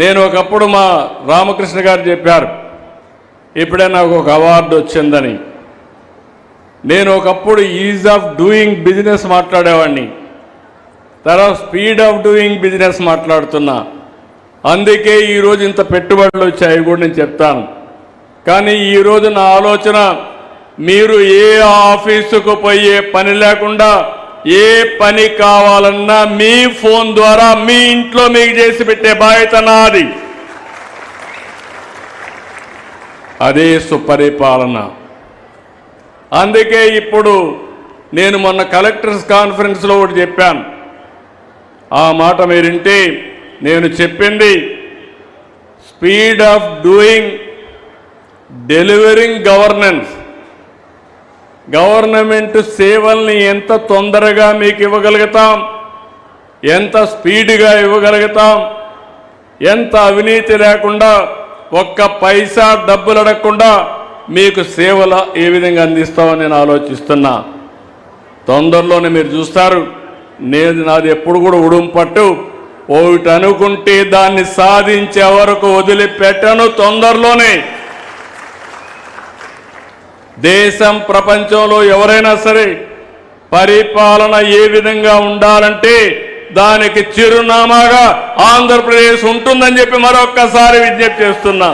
నేను ఒకప్పుడు మా రామకృష్ణ గారు చెప్పారు, ఇప్పుడే నాకు ఒక అవార్డు వచ్చిందని. నేను ఒకప్పుడు ఈజ్ ఆఫ్ డూయింగ్ బిజినెస్ మాట్లాడేవాడిని, తర్వాత స్పీడ్ ఆఫ్ డూయింగ్ బిజినెస్ మాట్లాడుతున్నా. అందుకే ఈరోజు ఇంత పెట్టుబడులు వచ్చాయి కూడా నేను చెప్తాను. కానీ ఈరోజు నా ఆలోచన, మీరు ఏ ఆఫీసుకు పోయే పని లేకుండా ఏ పని కావాలన్నా మీ ఫోన్ ద్వారా మీ ఇంట్లో మీకు చేసి పెట్టే బాధ్యత నాది. అదే సుపరిపాలన. అందుకే ఇప్పుడు నేను మొన్న కలెక్టర్స్ కాన్ఫరెన్స్లో ఒకటి చెప్పాను. ఆ మాట మీరింటే నేను చెప్పింది speed of doing delivering governance. Government సేవల్ని ఎంత తొందరగా మీకు ఇవ్వగలుగుతాం, ఎంత స్పీడ్గా ఇవ్వగలుగుతాం, ఎంత అవినీతి లేకుండా ఒక్క పైసా డబ్బులు అడగకుండా మీకు సేవలు ఏ విధంగా అందిస్తామని నేను ఆలోచిస్తున్నా. తొందరలోనే మీరు చూస్తారు. నాది ఎప్పుడు కూడా ఉడుం పట్టు, ఒకటి అనుకుంటే దాన్ని సాధించే వరకు వదిలిపెట్టను. తొందరలోనే దేశం ప్రపంచంలో ఎవరైనా సరే పరిపాలన ఏ విధంగా ఉండాలంటే దానికి చిరునామాగా ఆంధ్రప్రదేశ్ ఉంటుందని చెప్పి మరొక్కసారి విజ్ఞప్తి చేస్తున్నా.